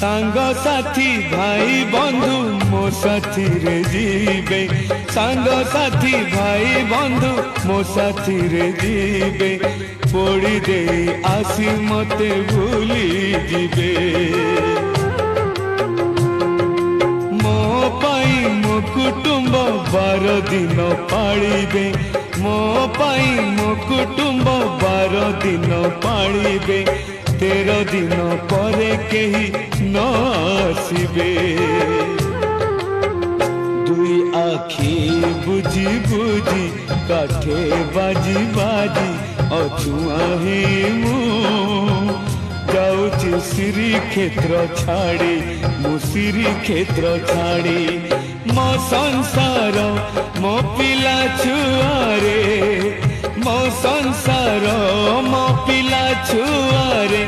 सांग साथी भाई बंधु मो साथी रे जीवे सांग साथी भाई बंधु मो साथी रे जीवे पोड़ी दे आसी मते भूली जीवे मो पाई मो कुटुंब 12 दिन पालिबे मो पाई मो कुटुंब 12 दिन पालिबे 13 दिन परे केही न आसिबे दुई आखी बुझी बुझी काठे बाजी बाजी अछुआही मु जाऊची श्री क्षेत्र छाड़ी मु श्री क्षेत्र छाड़ी मो संसार मो पिला छुआरे मो संसार मो पिला छुआरे